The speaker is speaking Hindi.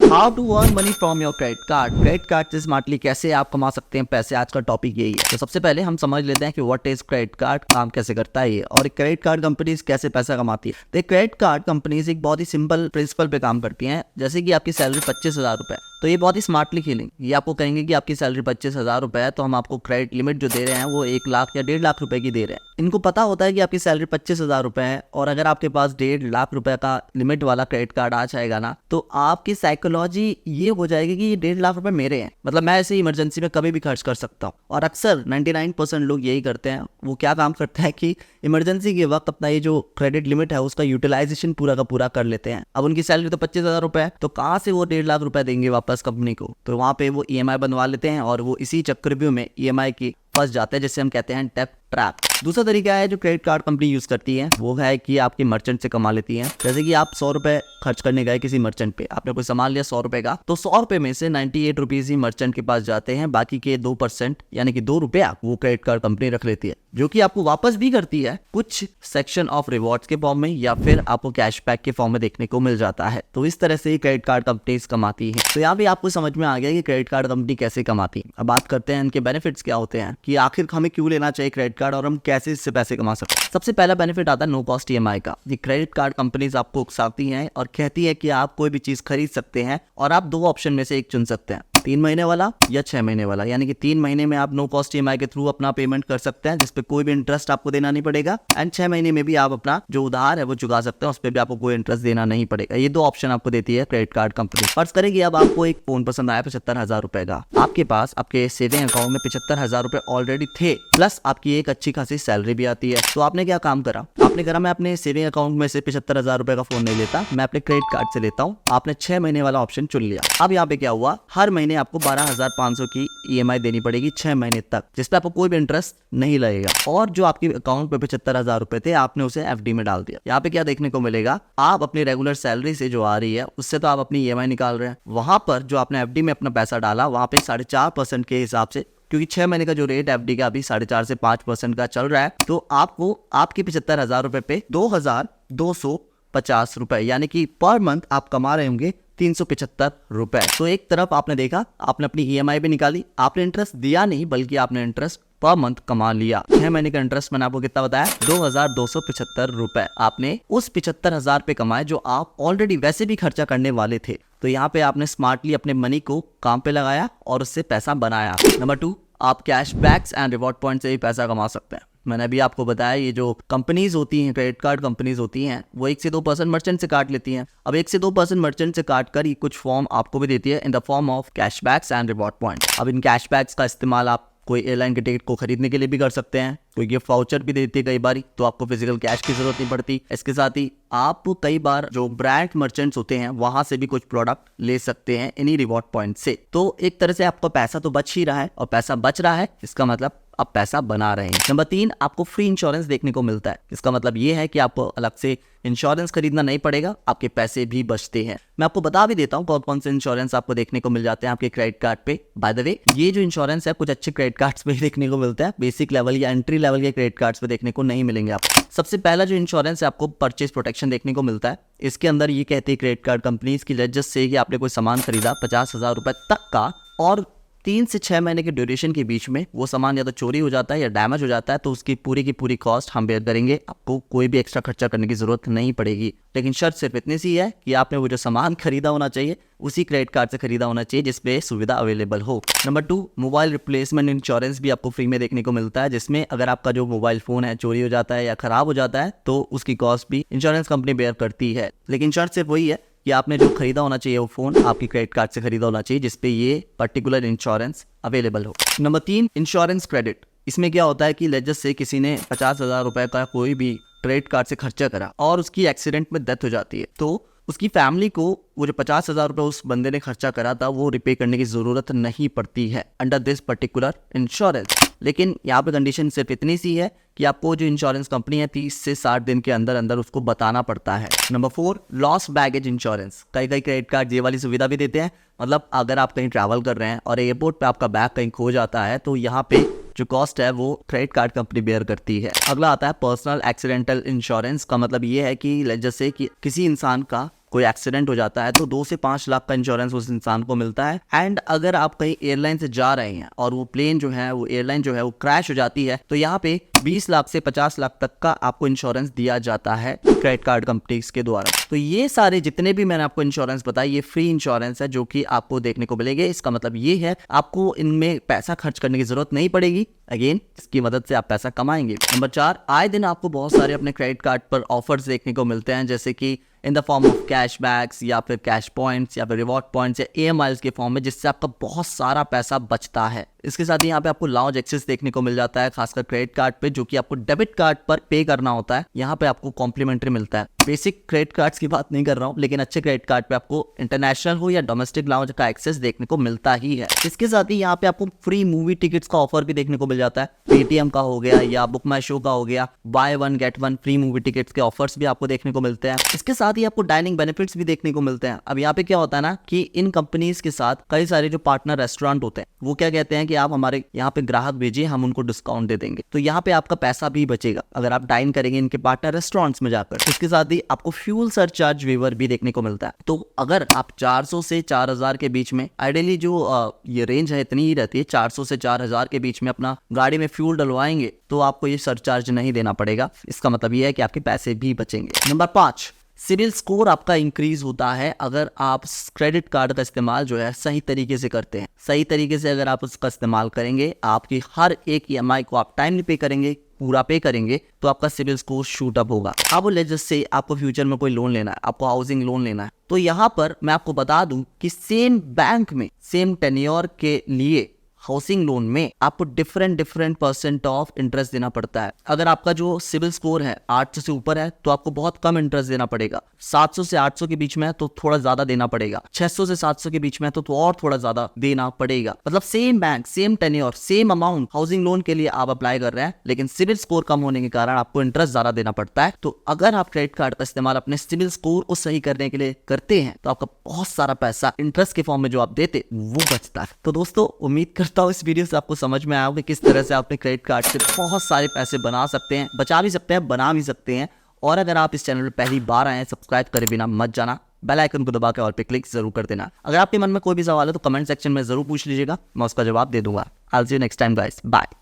How to earn money from your credit card से स्मार्टली कैसे आप कमा सकते हैं पैसे। आज का टॉपिक यही है। तो सबसे पहले हम समझ लेते हैं कि व्हाट इज क्रेडिट कार्ड, काम कैसे करता है ये, और क्रेडिट कार्ड कंपनीज कैसे पैसा कमाती है। तो क्रेडिट कार्ड कंपनीज एक बहुत ही सिंपल प्रिंसिपल पे काम करती हैं। जैसे कि आपकी सैलरी 25,000 रुपए, तो ये बहुत ही स्मार्टली खेलेंगे। ये आपको कहेंगे कि आपकी सैलरी 25,000 रुपए है, तो हम आपको क्रेडिट लिमिट जो दे रहे हैं वो 1 लाख या 1.5 लाख रुपए की दे रहे हैं। इनको पता होता है कि आपकी सैलरी 25,000 रुपए है, और अगर आपके पास 1.5 लाख रुपए का लिमिट वाला क्रेडिट कार्ड आ जाएगा ना, तो आपकी साइकोलॉजी ये हो जाएगी कि ये 1.5 लाख रुपए मेरे हैं, मतलब मैं ऐसे इमरजेंसी में कभी भी खर्च कर सकता हूँ। और अक्सर 99% लोग यही करते हैं। वो क्या काम करते हैं कि इमरजेंसी के वक्त अपना ये जो क्रेडिट लिमिट है उसका यूटिलाइजेशन पूरा का पूरा कर लेते हैं। अब उनकी सैलरी तो 25,000 रुपए है, तो कहाँ से वो 1.5 लाख रुपए देंगे वापस कंपनी को। तो वहां पे वो EMI बनवा लेते हैं, और वो इसी चक्रव्यूह में EMI की फंस जाते हैं, जिसे हम कहते हैं डेब्ट ट्रैप। दूसरा तरीका है जो क्रेडिट कार्ड कंपनी यूज करती है, वो है कि आपके मर्चेंट से कमा लेती है। जैसे कि आप 100 रुपए खर्च करने गए किसी मर्चेंट पे, आपने कोई सामान लिया 100 रुपए का, तो 100 रुपए में से 98 रुपीज ही मर्चेंट के पास जाते हैं। बाकी के 2% यानी कि 2 रुपया वो क्रेडिट कार्ड कंपनी रख लेती है, जो कि आपको वापस भी करती है कुछ सेक्शन ऑफ रिवॉर्ड्स के फॉर्म में, या फिर आपको कैशबैक के फॉर्म में देखने को मिल जाता है। तो इस तरह से क्रेडिट कार्ड कंपनीज कमाती है। तो यहाँ पे आपको समझ में आ गया कि क्रेडिट कार्ड कंपनी कैसे कमाती है। अब बात करते हैं इनके बेनिफिट्स क्या होते हैं, कि आखिर हमें क्यों लेना चाहिए क्रेडिट कार्ड, और हम कैसे इससे पैसे कमा सकते हैं। सबसे पहला बेनिफिट आता है नो कॉस्ट EMI का। ये क्रेडिट कार्ड कंपनीज आपको उकसाती हैं और कहती है कि आप कोई भी चीज खरीद सकते हैं, और आप 2 ऑप्शन में से एक चुन सकते हैं, 3 महीने वाला या 6 महीने वाला। यानी कि 3 महीने में आप नो कॉस्ट EMI के थ्रू अपना पेमेंट कर सकते हैं, जिसपे कोई भी इंटरेस्ट आपको देना नहीं पड़ेगा। एंड 6 महीने में भी आप अपना जो उधार है वो चुका सकते हैं, उस पर भी आपको कोई इंटरेस्ट देना नहीं पड़ेगा। ये 2 ऑप्शन आपको देती है क्रेडिट कार्ड कंपनी। फर्ज करें अब आपको एक फोन पसंद आया 75,000 रुपए का, आपके पास आपके सेविंग अकाउंट में 75,000 रुपए ऑलरेडी थे, प्लस आपकी एक अच्छी खासी सैलरी भी आती है। तो आपने क्या काम करा, आपने कहा मैं अपने सेविंग अकाउंट में से 75,000 रुपए का फोन नहीं लेता, मैं अपने क्रेडिट कार्ड से लेता हूँ। आपने 6 महीने वाला ऑप्शन चुन लिया। अब यहाँ पे क्या हुआ, हर महीने आपको 12,500 की EMI देनी पड़ेगी 6 महीने तक, जिसपे आपको कोई भी इंटरेस्ट नहीं लगेगा। और जो आपके अकाउंट पे 75,000 रुपए थे, आपने उसे FD में डाल दिया। यहाँ पे क्या देखने को मिलेगा, आप अपनी रेगुलर सैलरी से जो आ रही है उससे तो आप अपनी EMI निकाल रहे हैं, वहां पर जो आपने FD में अपना पैसा डाला वहां पे 4.5% के हिसाब से, क्योंकि 6 महीने का जो रेट FD का अभी 4.5 से 5% का चल रहा है, तो आपको आपके 75,000 रुपए पे 2,250 रुपए, यानी कि पर मंथ आप कमा रहे होंगे 375 रुपए। तो एक तरफ आपने देखा, आपने अपनी EMI भी निकाली, आपने इंटरेस्ट दिया नहीं, बल्कि आपने इंटरेस्ट पर मंथ कमा लिया। 6 महीने का इंटरेस्ट मैंने आपको कितना बताया, 2,275 रुपए आपने उस 75,000 पे कमाए, जो आप ऑलरेडी वैसे भी खर्चा करने वाले थे। तो यहाँ पे आपने स्मार्टली अपने मनी को काम पे लगाया और उससे पैसा बनाया। नंबर 2, आप कैशबैक्स एंड रिवॉर्ड पॉइंट से भी पैसा कमा सकते हैं। मैंने अभी आपको बताया, ये जो कंपनीज होती हैं, क्रेडिट कार्ड कंपनीज होती हैं, वो 1 से 2% मर्चेंट से काट लेती हैं। अब 1 से 2% मर्चेंट से काट कर ये कुछ फॉर्म आपको भी देती है in the form of cashbacks and reward point. अब इन कैशबैक्स का इस्तेमाल आप कोई एयरलाइन के टिकट को खरीदने के लिए भी कर सकते हैं, कोई गिफ्ट वाउचर भी देती है कई बार, तो आपको फिजिकल कैश की जरूरत नहीं पड़ती। इसके साथ ही आप कई बार जो ब्रांड मर्चेंट्स होते हैं वहां से भी कुछ प्रोडक्ट ले सकते हैं इन्हीं रिवॉर्ड पॉइंट से। तो एक तरह से आपका पैसा तो बच ही रहा है, और पैसा बच रहा है, इसका मतलब आप पैसा बना रहे हैं। नंबर 3, आपको फ्री इंश्योरेंस देखने को मिलता है। इसका मतलब ये है कि आपको अलग से इंश्योरेंस खरीदना नहीं पड़ेगा, आपके पैसे भी बचते हैं। मैं आपको बता भी देता हूँ कौन कौन से इंश्योरेंस आपको देखने को मिल जाते हैं आपके क्रेडिट कार्ड पे। बाय द वे, ये जो इंश्योरेंस है कुछ अच्छे क्रेडिट कार्ड्स पे देखने को मिलता है, बेसिक लेवल या एंट्री लेवल के क्रेडिट कार्ड्स पे देखने को नहीं मिलेंगे आपको। सबसे पहला जो इंश्योरेंस है आपको परचेज प्रोटेक्शन देखने को मिलता है। इसके अंदर ये कहती है क्रेडिट कार्ड कंपनीज की लेजस से कि आपने कोई सामान खरीदा 50,000 रुपए तक का, और 3 से 6 महीने के ड्यूरेशन के बीच में वो सामान या तो चोरी हो जाता है या डैमेज हो जाता है, तो उसकी पूरी की पूरी कॉस्ट हम बेयर करेंगे। आपको कोई भी एक्स्ट्रा खर्चा करने की जरूरत नहीं पड़ेगी। लेकिन शर्त सिर्फ इतनी सी है कि आपने वो जो सामान खरीदा होना चाहिए उसी क्रेडिट कार्ड से खरीदा होना चाहिए जिसपे सुविधा अवेलेबल हो। नंबर 2, मोबाइल रिप्लेसमेंट इंश्योरेंस भी आपको फ्री में देखने को मिलता है, जिसमें अगर आपका जो मोबाइल फोन है चोरी हो जाता है या खराब हो जाता है, तो उसकी कॉस्ट भी इंश्योरेंस कंपनी बेयर करती है। लेकिन शर्त सिर्फ वही है कि आपने जो खरीदा होना चाहिए वो फोन आपकी क्रेडिट कार्ड से खरीदा होना चाहिए, जिसपे ये पर्टिकुलर इंश्योरेंस अवेलेबल हो। Number 3, insurance credit. इसमें क्या होता है कि लेजस से किसी ने 50,000 रुपए का कोई भी क्रेडिट कार्ड से खर्चा करा और उसकी एक्सीडेंट में डेथ हो जाती है, तो उसकी फैमिली को वो जो 50,000 रुपए उस बंदे ने खर्चा करा था वो रिपे करने की जरूरत नहीं पड़ती है अंडर दिस पर्टिकुलर इंश्योरेंस। लेकिन यहाँ पे कंडीशन सिर्फ इतनी सी है कि आपको जो इंश्योरेंस कंपनी है 30 से 60 दिन के अंदर अंदर उसको बताना पड़ता है। Number 4, loss baggage insurance. कई क्रेडिट कार्ड ये वाली सुविधा भी देते हैं, मतलब अगर आप कहीं ट्रैवल कर रहे हैं और एयरपोर्ट पे आपका बैग कहीं खो जाता है, तो यहाँ पे जो कॉस्ट है वो क्रेडिट कार्ड कंपनी बेयर करती है। अगला आता है पर्सनल एक्सीडेंटल इंश्योरेंस का मतलब ये है कि जैसे कि किसी इंसान का कोई एक्सीडेंट हो जाता है तो 2 से 5 लाख का इंश्योरेंस उस इंसान को मिलता है। एंड अगर आप कहीं एयरलाइन से जा रहे हैं और वो प्लेन जो है, वो एयरलाइन जो है वो क्रैश हो जाती है, तो यहाँ पे 20 लाख से 50 लाख तक का आपको इंश्योरेंस दिया जाता है क्रेडिट कार्ड कंपनीज के द्वारा। तो ये सारे जितने भी मैंने आपको इंश्योरेंस बताए, ये फ्री इंश्योरेंस है जो कि आपको देखने को मिलेंगे। इसका मतलब ये है आपको इनमें पैसा खर्च करने की जरूरत नहीं पड़ेगी। अगेन, इसकी मदद से आप पैसा कमाएंगे। नंबर 4, आए दिन आपको बहुत सारे अपने क्रेडिट कार्ड पर ऑफर्स देखने को मिलते हैं, जैसे कि in the form of cashbacks या फिर कैश पॉइंट्स या फिर रिवॉर्ड पॉइंट्स या EMIs के फॉर्म में, जिससे आपका बहुत सारा पैसा बचता है। इसके साथ ही यहाँ पे आपको लाउंज एक्सेस देखने को मिल जाता है, खासकर क्रेडिट कार्ड पे, जो कि आपको डेबिट कार्ड पर पे करना होता है। यहाँ पे आपको कॉम्प्लीमेंट्री मिलता है। बेसिक क्रेडिट कार्ड्स की बात नहीं कर रहा हूँ, लेकिन अच्छे क्रेडिट कार्ड पे आपको इंटरनेशनल हो या डोमेस्टिक लाउंज का एक्सेस देखने को मिलता ही है। इसके साथ ही यहाँ पे आपको फ्री मूवी टिकट्स का ऑफर भी देखने को मिल जाता है। पेटीएम का हो गया या बुक माई शो का हो गया, buy 1 get 1 free movie tickets के ऑफर्स भी आपको देखने को मिलते हैं। इसके साथ ही आपको डाइनिंग बेनिफिट्स भी देखने को मिलते हैं। अब यहाँ पे क्या होता है ना कि इन कंपनीज के साथ कई सारे जो पार्टनर रेस्टोरेंट होते हैं, वो क्या कहते हैं कि आप हमारे यहाँ पे ग्राहक भेजिए, हम उनको डिस्काउंट दे देंगे। तो यहाँ पे आपका पैसा भी बचेगा अगर आप डाइन करेंगे इनके पार्टनर रेस्टोरेंट्स में जाकर। इसके साथ ही आपको फ्यूल सरचार्ज वेवर भी देखने को मिलता है। तो अगर आप 400 से 4000 के बीच में, आइडियली जो ये रेंज है इतनी ही रहती है, 400 से 4000 के बीच में अपना गाड़ी में फ्यूल डलवाएंगे तो आपको ये सरचार्ज नहीं देना पड़ेगा। इसका मतलब ये है कि आपके पैसे भी बचेंगे। नंबर 5, सिविल स्कोर आपका इंक्रीज होता है अगर आप क्रेडिट कार्ड का इस्तेमाल जो है सही तरीके से करते हैं। सही तरीके से अगर आप उसका इस्तेमाल करेंगे, आपकी हर एक EMI को आप टाइमली पे करेंगे, पूरा पे करेंगे, तो आपका सिविल स्कोर शूट अप होगा। अब लेट्स से आपको फ्यूचर में कोई लोन लेना है, आपको हाउसिंग लोन लेना है, तो यहाँ पर मैं आपको बता दूं कि सेम बैंक में सेम टेन्योर के लिए हाउसिंग लोन में आपको डिफरेंट परसेंट ऑफ इंटरेस्ट देना पड़ता है। अगर आपका जो सिविल स्कोर है 800 से ऊपर है तो आपको बहुत कम इंटरेस्ट देना पड़ेगा। 700 से 800 के बीच में है तो थोड़ा ज्यादा देना पड़ेगा। 600 से 700 के बीच में है तो और थोड़ा ज्यादा देना पड़ेगा। मतलब same bank, same tenure, same amount housing loan के लिए आप अप्लाई कर रहे हैं, लेकिन सिविल स्कोर कम होने के कारण आपको इंटरेस्ट ज्यादा देना पड़ता है। तो अगर आप क्रेडिट कार्ड का इस्तेमाल अपने सिविल स्कोर को सही करने के लिए करते हैं तो आपका बहुत सारा पैसा इंटरेस्ट के फॉर्म में जो आप देते वो बचता है। तो दोस्तों, उम्मीद करता हूँ इस वीडियो से आपको समझ में आया होगा किस तरह से आपने क्रेडिट कार्ड से बहुत सारे पैसे बना सकते हैं, बचा भी सकते हैं, बना भी सकते हैं। और अगर आप इस चैनल पर पहली बार आए हैं, सब्सक्राइब करे बिना मत जाना, बेल आइकन को दबा के ऑल पे क्लिक जरूर कर देना। अगर आपके मन में कोई भी सवाल है तो कमेंट सेक्शन में जरूर पूछ लीजिएगा, मैं उसका जवाब दे दूंगा। I will see you next time guys, bye.